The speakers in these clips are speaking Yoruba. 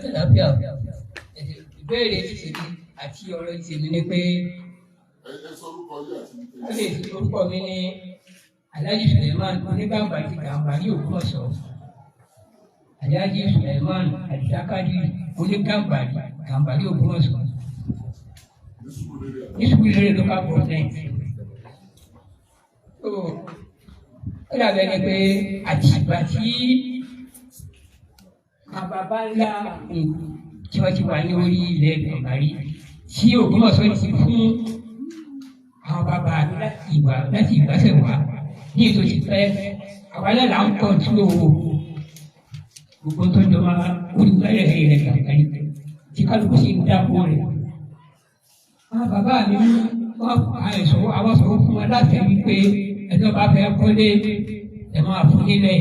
àtàlàbíà ìbéèrè ìṣèlú àti ọ̀rọ̀ ìṣèlú ni pé orúkọ mi ní Alhaji Suleiman onígbàgbà ti Gàmbàrí Ògbómọ̀ṣọ́. Alhaji Suleiman Àdìsákàdì onígbàgbàrí Gàmbàrí Ògbómọ̀ṣọ́ ní Surulere local government. Ó dàbẹ̀ ni pé àtìgbà tí àbàbá ńlá tí wọ́n ti wà ní orí ilẹ̀ Gàmbàrí tí Ògbómọ̀ṣọ́ ti fún àwọn bàbá láti ìgbàsẹ̀ wá ní ètò ìfẹ́ àwọn náà là ń kọ́ tí ó wo gbogbo tó jọ máa olùgbàlẹ̀ rẹ̀ Gàmbàrí tí kálukú sì ń dáko rẹ̀. Àwọn bàbá mi àwọn sọ̀rọ̀ fún wọn láti rí pé ẹjọ́ bá fẹ́ kọ́lé ẹ̀ máa fún nílẹ̀.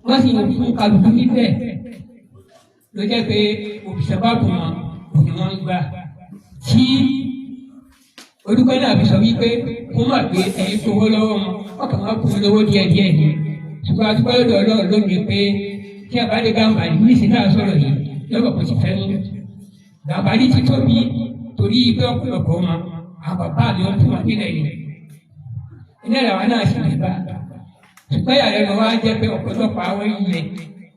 Wọ́n sì ń fún kálukú níbẹ̀ ló jẹ́ pé òbíṣẹ́ bá bù wọn òní wọn ń gbà. Tí olùkọ́ náà fi sọ wípé wọ́n mọ̀ pé ẹ̀yin gbowó lọ́wọ́ wọn ọkàn wọn kú lówó díẹ̀díẹ̀ ni. Ṣùgbọ́n àdúgbò lọ́dọ̀ Ọlọ́run lónìí pé tí a bá dé Gàmbàrí ní ìsìn náà sọ̀rọ̀ yìí lọ́wọ́ kò ti fẹ́ mú. Gàmbàrí ti tóbi torí pé ọ̀pọ̀lọpọ̀ wọn àwọn bàbá mi wọ́n fún wọn nílẹ̀ yìí. Iná ìlànà náà sì lè bá. Ṣùgbọ́n ìyàlẹ́nu wa jẹ́ pé ọ̀pọ̀lọpọ̀ àwọn ilẹ̀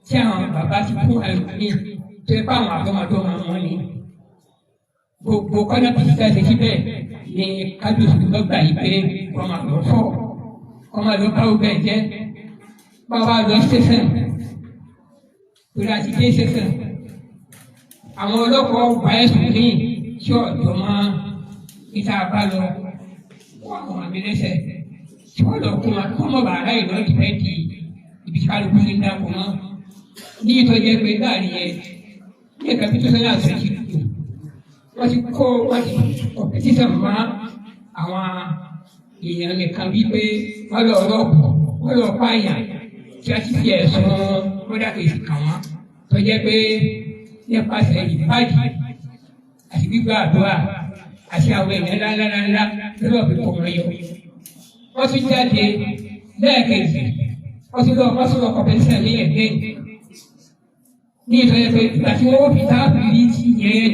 tí àwọn bàbá ti fún ẹlòmíì tó yẹ fáwọn àgbọ̀mọdé wọn ni. Gbogbo kọ́nà pìtìtà ṣe síbẹ̀ ní kábíyèsí lọ́gbà yìí pé wọ́n máa lọ fọ́ wọ́n máa lọ káwọ́ bẹ́ẹ̀ jẹ́ báwa lọ ṣẹ́sẹ̀ torí àti dé ṣẹ́sẹ̀. Àwọn ọlọ́pàá ọgbà ẹ̀sùn ní tí ọ̀dọ́ máa ìta bá lọ wọ́n àwọn àmì lẹ́sẹ̀ tí wọ́n lọ kún wọn kó mọ̀ bàárà ìlọ́ ìfẹ́ di ibi tí kálukú ní dáko mọ́ ní ìtọ́jú ẹgbẹ́ láàrin yẹn ní ẹ̀ka bí tó sẹ́yìn àṣẹjì wọ́n ti kó wọ́n ti ọ̀pẹ sísẹ̀ mọ́ àwọn èèyàn nìkan bíi pé wọ́n lọ rọ́ọ̀bù wọ́n lọ pààyàn tí a ti fi ẹ̀sùn kódà kejì kàn wọ́n tó jẹ́ pé nípasẹ̀ ìbàdí àti gbígbà àdúrà àti àwọn èèyàn ńláńláńlá lọ́wọ́ fi kọ̀ wọ́n yọ. Wọ́n tún jáde lẹ́ẹ̀kejì wọ́n tún lọ kọ̀pẹ́sẹ̀ ní ẹ̀gbẹ́ ní ìtọ́jú pé ìgbà tí wọ́n fi táàbìlì ti yẹn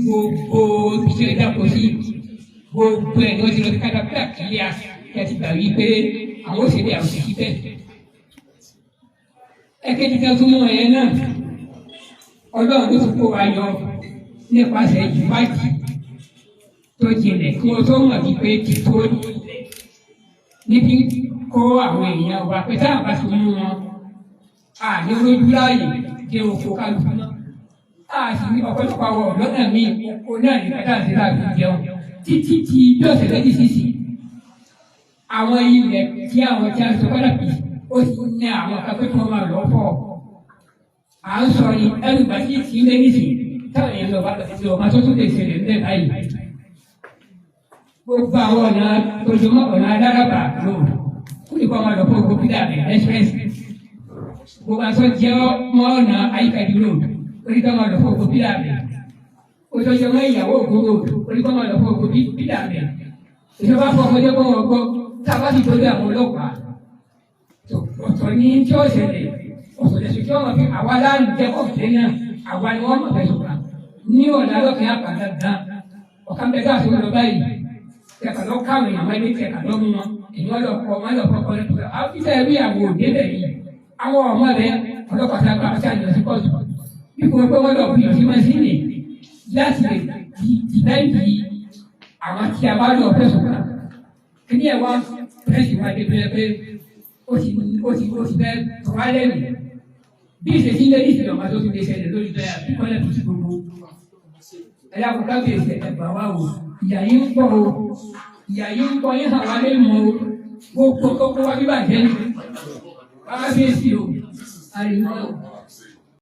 gbogbo ìṣẹ̀lẹ̀ dàpọ̀ sí gbogbo ẹ̀ ní wọ́n ti lọ sí kátàkárà kílíà kí a ti gbà wípé àwọn òṣèré àwọn òṣèré bẹ́ẹ̀. Ẹ̀kejì kan tún mú ẹ̀yẹ náà Ọlọ́run ló tún kó wa yọ nípasẹ̀ ìwádìí tó jinlẹ̀ kí wọ́n tó mọ̀ wípé ti tó níbi kó àwọn èèyàn wa pé táwọn bá ti mú wọn àní lójú láàyè dé oko kálukú náà. Àti ní ọ̀pọ̀lọpọ̀ àwọn ọ̀lọ́nà míì oko náà ní kátà sí láàbí jẹun títí tí bí ọ̀sẹ̀ lẹ́jì sísì. Àwọn ilẹ̀ tí àwọn tí a sọ kọ́dà bí ó sì ní àwọn akẹ́kọ̀ọ́ tí wọ́n máa lọ fọ́. À ń sọ ní ẹlùgbà tí kì í lé nísìnyí táwọn èèyàn lọ bá lọ sí ọmọ tó tún lè ṣẹlẹ̀ ńlẹ̀ báyìí. Gbogbo àwọn ọ̀nà ojúmọ́ ọ̀nà adárábà lò fún ìkọ́ ọmọ lọ́pọ̀ gbogbo pílà rẹ̀ ẹ́sírẹ́sì. Gbogbo aṣọ jẹ́ mọ́ ọ̀nà àyíkàdí road oníkọ́ ọmọ lọ́pọ̀ gbogbo pílà rẹ̀. Oṣooṣù ọmọ ìyàwó ògùn road oníkọ́ ọmọ lọ́pọ̀ gbogbo pílà rẹ̀. Ìjọba fọ ọmọdé kọ́ wọn gbọ́ tábà ti torí àwọn ọlọ́pàá. Ọ̀tọ̀ ní tí ó ṣẹlẹ̀ ọ̀sọ̀lẹ̀sọ̀ tí wọ́n fi àwa láàrín jẹ́ ọ̀fẹ́ náà àwa ni wọ́n mọ̀ fẹ́ sọ̀rọ̀ ní ọ̀nà lọ́kẹ́ àpàdà dán ọ̀kan bẹ́ẹ̀ káàsì wọn lọ báyìí kẹkà lọ káwọn èèyàn wáyé kẹkà lọ mú wọn èèyàn lọ kọ wọn lọ kọkọ rẹ pẹ̀lú àfíìsà ẹbí àwọn òdélẹ yìí àwọn ọmọ rẹ ọlọ́pàá tá a gbà ọsàn ìyọsí pọ̀jù bí kò pé wọn lọ fi ìyọsí mẹsìnì láti lè dìbẹ́ǹdì àwọn tí a bá lọ fẹ́ sọ̀rọ̀ kí ni ẹ̀ wá pẹ́ẹ́sì wá dé pé ó ti fẹ́ tọ́wálẹ̀ mi bí ìṣesí lé ní ìṣẹ̀lẹ̀ ọmọ tó ti lè ṣẹlẹ̀ lórí bẹ́ẹ̀ àbí kọ́lẹ̀ tó ti gbogbo ẹ̀yà kò kábíyèsí ẹ̀gbà wa o ìyá yìí ń pọ̀ o ìyá yìí ń pọ̀ yín hàn wá lé mọ́ o gbogbo tó kó wá bíbàjẹ́ ní kábíyèsí o àrèmọ́ o.